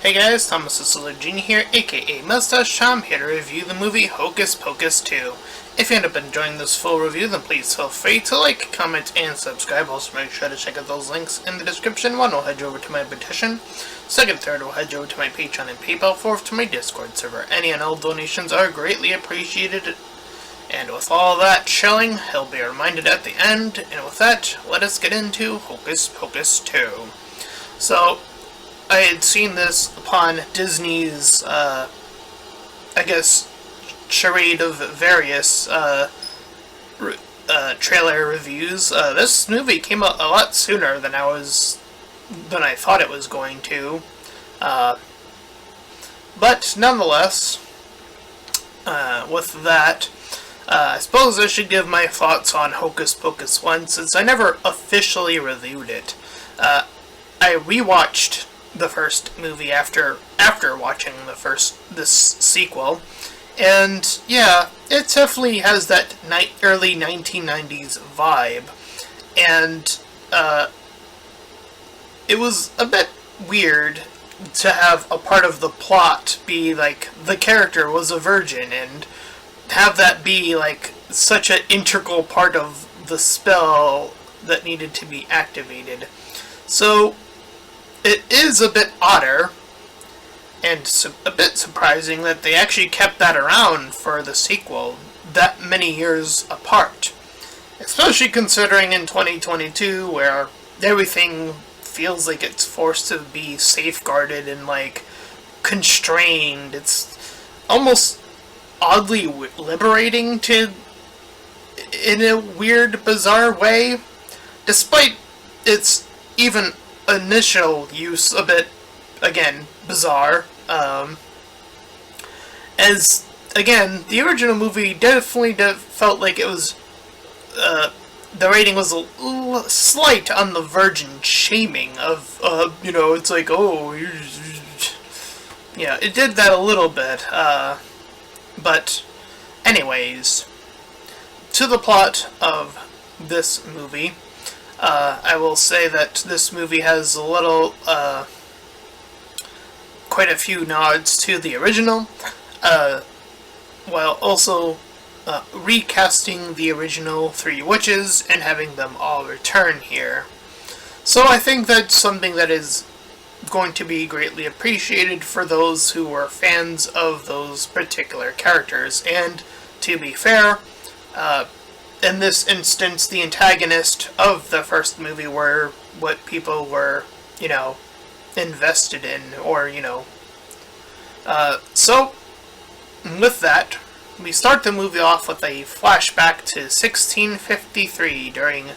Hey guys, Thomas the Solar Genie here, aka Mustached. I'm here to review the movie Hocus Pocus 2. If you end up enjoying this full review, then please feel free to like, comment, and subscribe. Also make sure to check out those links in the description. One will head you over to my petition. Second, third will head you over to my Patreon and PayPal. Fourth, to my Discord server. Any and all donations are greatly appreciated. And with all that chilling, he'll be reminded at the end. And with that, let us get into Hocus Pocus 2. So, I had seen this upon Disney's, charade of various, trailer reviews. This movie came out a lot sooner than I thought it was going to. But nonetheless, with that, I suppose I should give my thoughts on Hocus Pocus 1, since I never officially reviewed it. I rewatched the first movie after watching this sequel, and yeah, it definitely has that early 1990s vibe, and it was a bit weird to have a part of the plot be like the character was a virgin, and have that be like such an integral part of the spell that needed to be activated. So it is a bit odder, and a bit surprising that they actually kept that around for the sequel that many years apart. Especially considering in 2022, where everything feels like it's forced to be safeguarded and, like, constrained. It's almost oddly liberating in a weird, bizarre way, despite its even initial use a bit, again, bizarre. As, again, the original movie definitely felt like it was, the rating was a slight on the virgin shaming of, it's like, oh, yeah, it did that a little bit, but, anyways, to the plot of this movie. I will say that this movie has quite a few nods to the original, while also recasting the original three witches and having them all return here. So I think that's something that is going to be greatly appreciated for those who were fans of those particular characters. And to be fair, in this instance, the antagonist of the first movie were what people were, invested in, or, so, with that, we start the movie off with a flashback to 1653 during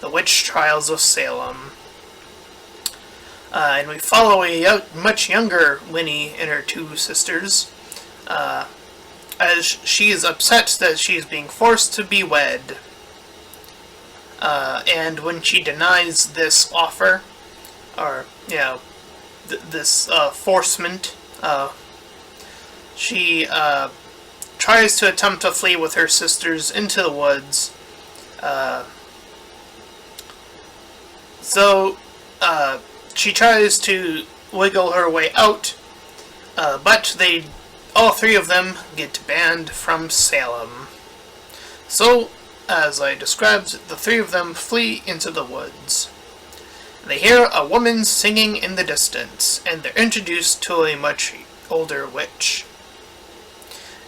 the witch trials of Salem. And we follow a much younger Winnie and her two sisters, as she is upset that she is being forced to be wed. And when she denies this offer, or, this forcement, she tries to attempt to flee with her sisters into the woods. She tries to wiggle her way out, but all three of them get banned from Salem. So, as I described, the three of them flee into the woods. They hear a woman singing in the distance, and they're introduced to a much older witch.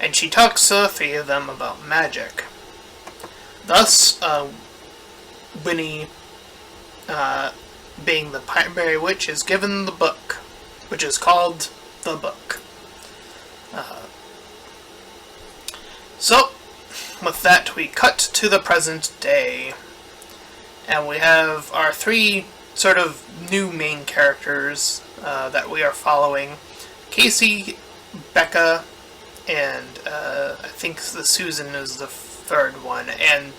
And she talks to the three of them about magic. Thus, Winnie, being the primary witch, is given the book, which is called The Book. So, with that, we cut to the present day, and we have our three sort of new main characters that we are following. Casey, Becca, and I think the Susan is the third one, and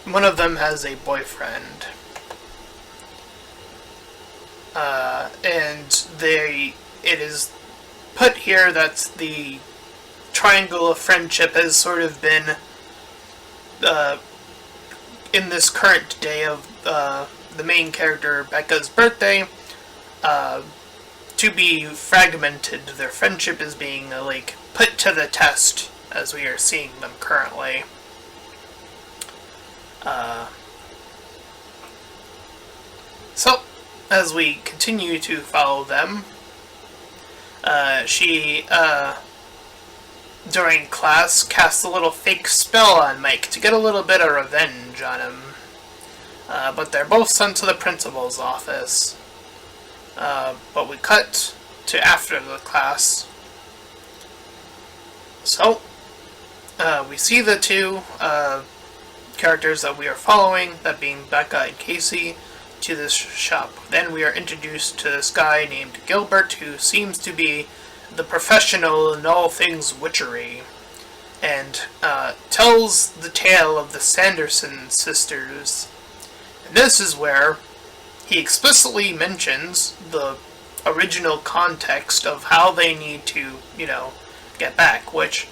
one of them has a boyfriend, and it is put here that the triangle of friendship has sort of been in this current day of the main character Becca's birthday to be fragmented. Their friendship is being put to the test as we are seeing them currently. So, as we continue to follow them, she, during class, casts a little fake spell on Mike to get a little bit of revenge on him. But they're both sent to the principal's office. But we cut to after the class. So, we see the two characters that we are following, that being Becca and Casey, to this shop. Then we are introduced to this guy named Gilbert, who seems to be the professional in all things witchery, and tells the tale of the Sanderson sisters. And this is where he explicitly mentions the original context of how they need to, get back, which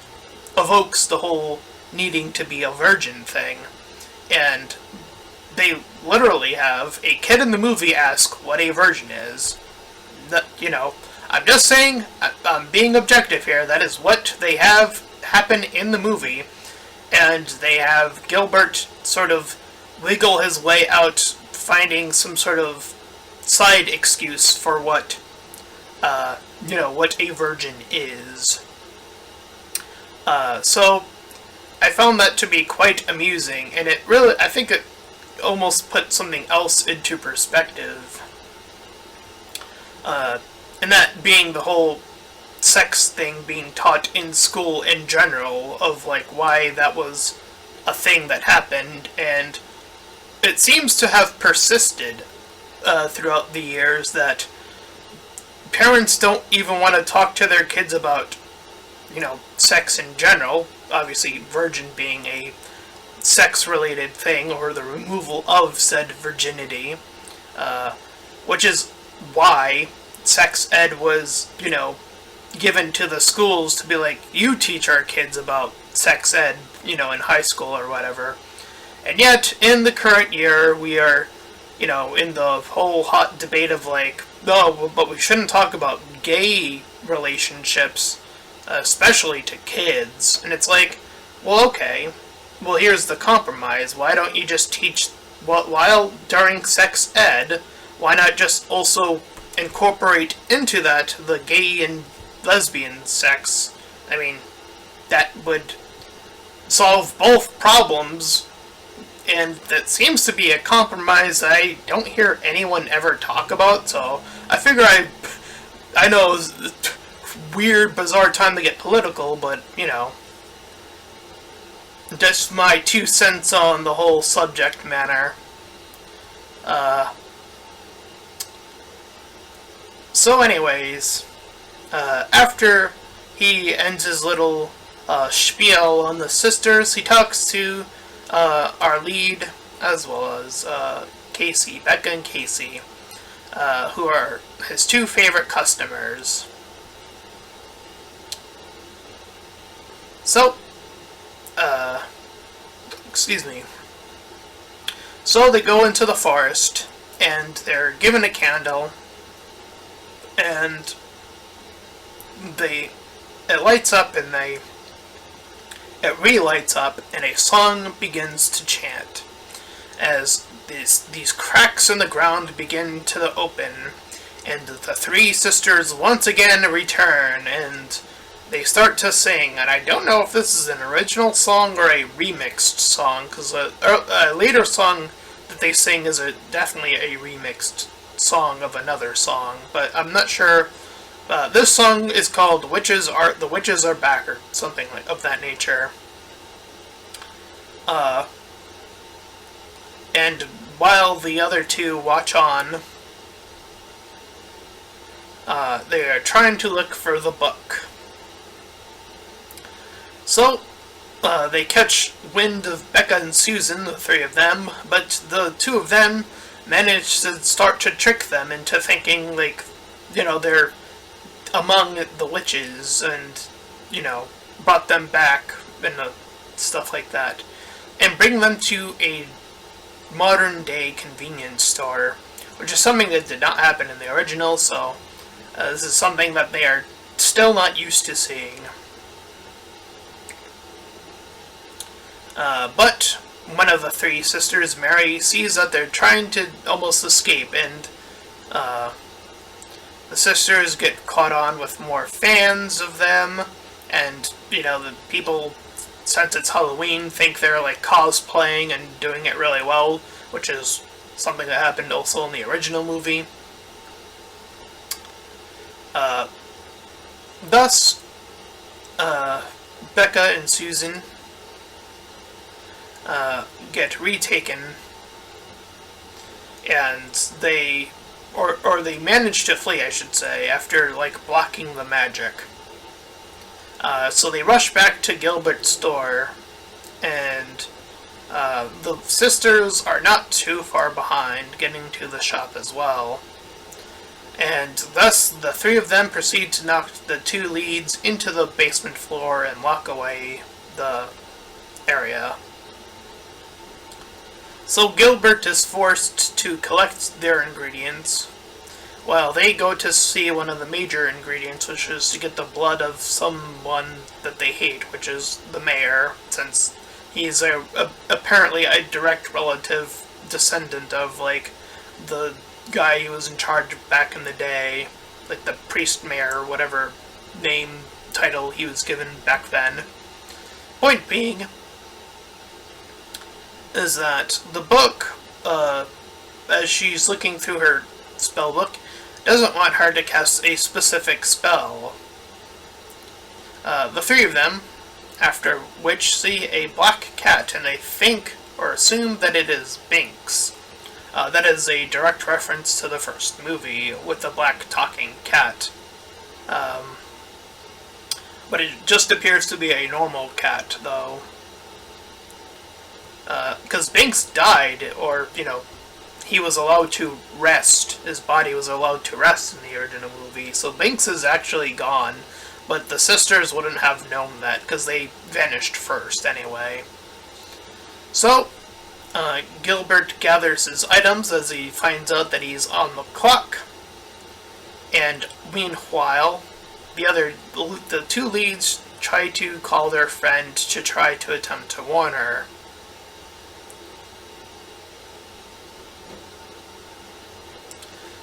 evokes the whole needing to be a virgin thing. And they literally have a kid in the movie ask what a virgin is. I'm just saying, I'm being objective here, that is what they have happen in the movie, and they have Gilbert sort of wiggle his way out, finding some sort of side excuse for what a virgin is. So, I found that to be quite amusing, and I think it almost put something else into perspective. And that being the whole sex thing being taught in school in general, of why that was a thing that happened, and it seems to have persisted throughout the years that parents don't even want to talk to their kids about, sex in general, obviously virgin being a sex-related thing, or the removal of said virginity, which is why sex ed was, given to the schools to be you teach our kids about sex ed, in high school or whatever. And yet, in the current year, we are, in the whole hot debate of oh, but we shouldn't talk about gay relationships, especially to kids. And it's well, okay, well, here's the compromise. Why don't you just teach, while during sex ed, why not just also incorporate into that the gay and lesbian sex? I mean, that would solve both problems, and that seems to be a compromise that I don't hear anyone ever talk about, so I figure I know it's a weird, bizarre time to get political, but, just my 2 cents on the whole subject matter. So anyways, after he ends his little spiel on the sisters, he talks to our lead, as well as Casey, Becca and Casey, who are his 2 favorite customers. So, So they go into the forest, and they're given a candle, and it lights up, and it relights up, and a song begins to chant as these cracks in the ground begin to open, and the 3 sisters once again return, and they start to sing. And I don't know if this is an original song or a remixed song, because a later song that they sing is definitely a remixed song of another song, but I'm not sure. This song is called The Witches Are Back, or something of that nature. And while the other 2 watch on, they are trying to look for the book. So, they catch wind of Becca and Susan, the 3 of them, but the 2 of them manage to start to trick them into thinking, they're among the witches, and, brought them back, and stuff like that, and bring them to a modern day convenience store, which is something that did not happen in the original, so this is something that they are still not used to seeing. But one of the three sisters, Mary, sees that they're trying to almost escape, and the sisters get caught on with more fans of them, and, the people, since it's Halloween, think they're, cosplaying and doing it really well, which is something that happened also in the original movie. Thus, Becca and Susan get retaken, and they manage to flee, I should say, after, blocking the magic. So they rush back to Gilbert's store, and the sisters are not too far behind, getting to the shop as well. And thus, the three of them proceed to knock the two leads into the basement floor and lock away the area. So Gilbert is forced to collect their ingredients, while they go to see one of the major ingredients, which is to get the blood of someone that they hate, which is the mayor, since he's apparently a direct relative descendant of, the guy who was in charge back in the day, the priest mayor, whatever title he was given back then. Point being is that the book, as she's looking through her spell book, doesn't want her to cast a specific spell. The three of them, after which, see a black cat, and they think or assume that it is Binks. That is a direct reference to the first movie with the black talking cat. But it just appears to be a normal cat, though. Because Binks died, or, he was allowed to rest. His body was allowed to rest in the original movie, so Binks is actually gone, but the sisters wouldn't have known that, because they vanished first anyway. So, Gilbert gathers his items as he finds out that he's on the clock, and meanwhile, the two leads try to call their friend to try to attempt to warn her.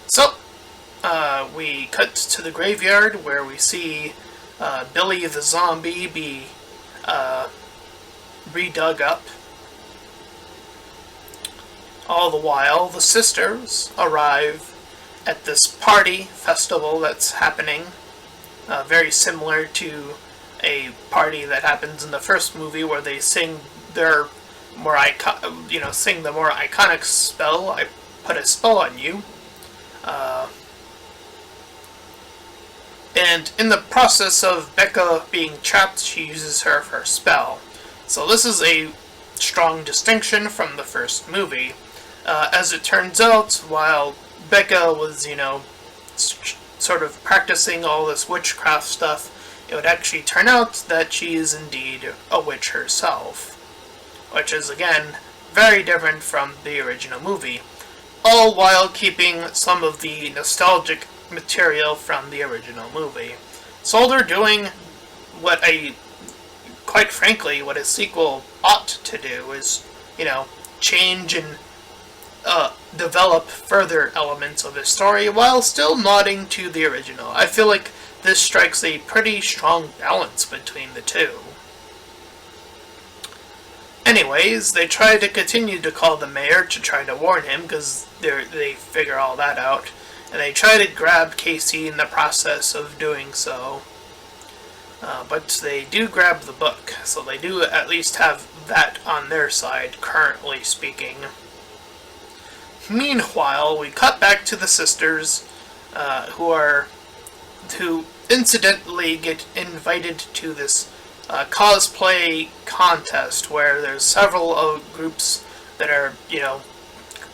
So, we cut to the graveyard where we see Billy the zombie be redug up. All the while, the sisters arrive at this festival that's happening, very similar to a party that happens in the first movie where they sing their sing the more iconic spell, I put a spell on you. And in the process of Becca being trapped, she uses her first spell. So this is a strong distinction from the first movie. As it turns out, while Becca was, sort of practicing all this witchcraft stuff, it would actually turn out that she is indeed a witch herself. Which is, again, very different from the original movie. All while keeping some of the nostalgic material from the original movie. So they're doing quite frankly, what a sequel ought to do is, change and develop further elements of the story while still nodding to the original. I feel like this strikes a pretty strong balance between the two. Anyways, they try to continue to call the mayor to try to warn him, because they figure all that out. And they try to grab Casey in the process of doing so. But they do grab the book, so they do at least have that on their side, currently speaking. Meanwhile, we cut back to the sisters, who incidentally get invited to this cosplay contest where there's several groups that are,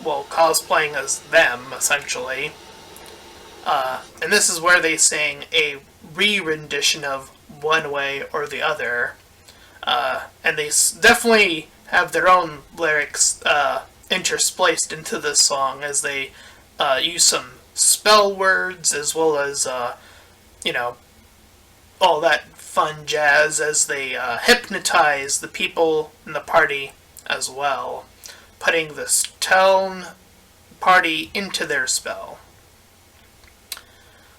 cosplaying as them, essentially. And this is where they sing a re-rendition of One Way or the Other. And they definitely have their own lyrics interspliced into this song as they use some spell words as well as, all that fun jazz as they hypnotize the people in the party as well, putting this town party into their spell.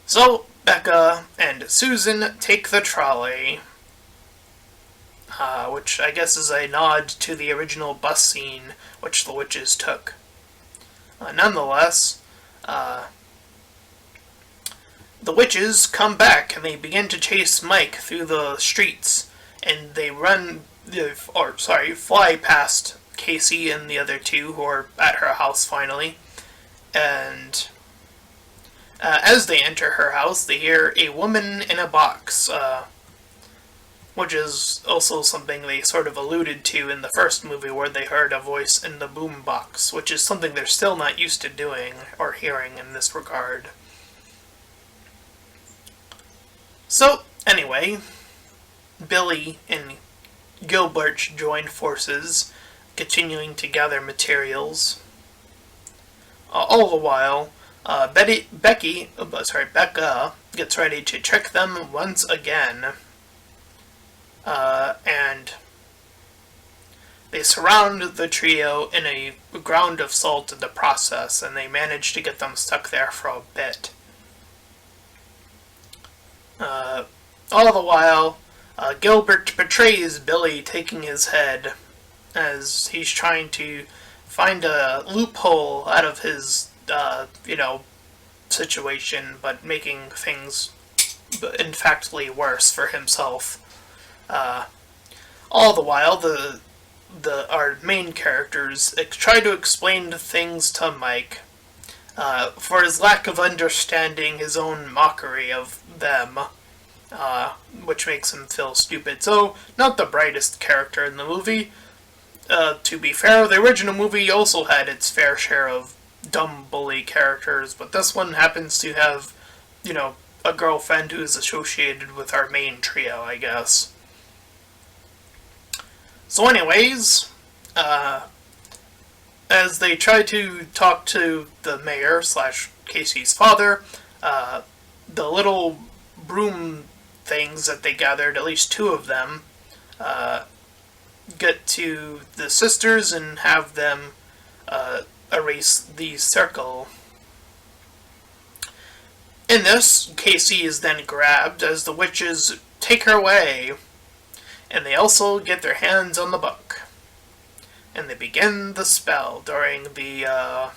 So Becca and Susan take the trolley, which I guess is a nod to the original bus scene which the witches took. Nonetheless, the witches come back and they begin to chase Mike through the streets, and they fly past Casey and the other two who are at her house finally. And as they enter her house, they hear a woman in a box, which is also something they sort of alluded to in the first movie where they heard a voice in the boom box, which is something they're still not used to doing or hearing in this regard. So, anyway, Billy and Gilbert join forces, continuing to gather materials. All the while, Becca gets ready to trick them once again. And they surround the trio in a ground of salt in the process, and they manage to get them stuck there for a bit. All the while, Gilbert betrays Billy, taking his head as he's trying to find a loophole out of his, situation, but making things, infactly worse for himself. All the while, our main characters try to explain things to Mike, for his lack of understanding his own mockery of them, which makes him feel stupid. So, not the brightest character in the movie. To be fair, the original movie also had its fair share of dumb bully characters, but this one happens to have, a girlfriend who is associated with our main trio, I guess. So anyways, as they try to talk to the mayor / Casey's father, the little broom things that they gathered, at least two of them, get to the sisters and have them erase the circle. In this, Casey is then grabbed as the witches take her away, and they also get their hands on the book. And they begin the spell during the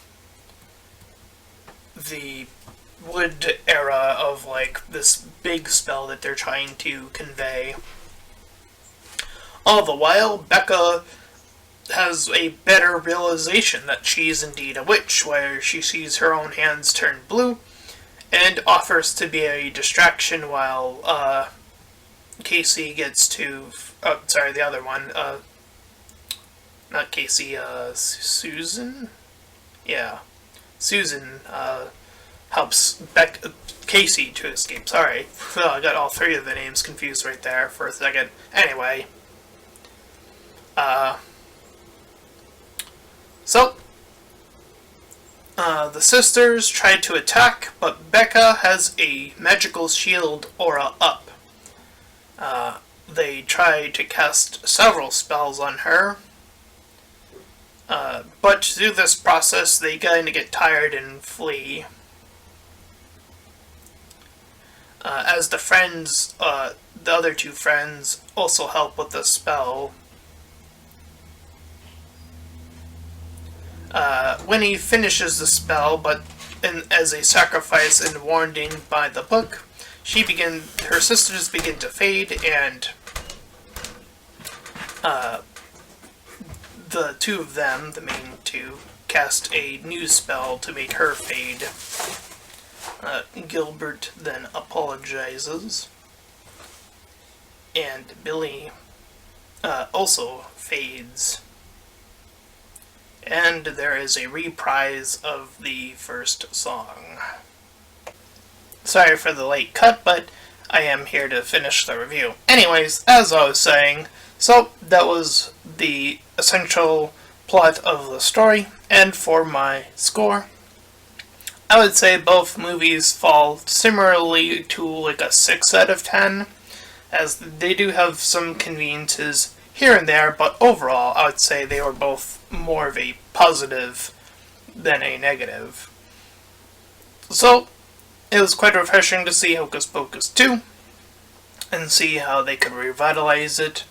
Wood era of, this big spell that they're trying to convey. All the while, Becca has a better realization that she is indeed a witch, where she sees her own hands turn blue, and offers to be a distraction while, Casey gets to... the other one, not Casey, Susan? Yeah. Susan, helps Casey to escape. Sorry. I got all three of the names confused right there for a second. Anyway. The sisters try to attack, but Becca has a magical shield aura up. They try to cast several spells on her, but through this process they kind of get tired and flee. As the friends, the other two friends also help with the spell. When he finishes the spell, but as a sacrifice and warning by the book, her sisters begin to fade, and the two of them, the main two, cast a new spell to make her fade. Gilbert then apologizes, and Billy also fades. And there is a reprise of the first song. Sorry for the late cut, but I am here to finish the review. Anyways, as I was saying, so that was the essential plot of the story, and for my score, I would say both movies fall similarly to like a 6 out of 10, as they do have some conveniences here and there, but overall I would say they were both more of a positive than a negative. So, it was quite refreshing to see Hocus Pocus 2, and see how they could revitalize it,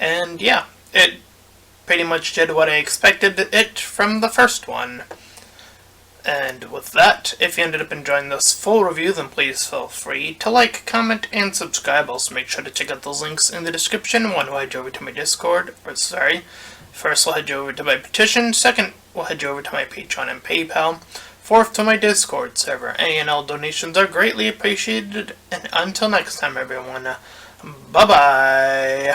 and yeah, it pretty much did what I expected it from the first one. And with that, if you ended up enjoying this full review, then please feel free to like, comment, and subscribe. Also make sure to check out those links in the description. One will head you over to my Discord, first will head you over to my petition, second will head you over to my Patreon and PayPal, fourth to my Discord server. Any and all donations are greatly appreciated, and until next time everyone, bye bye!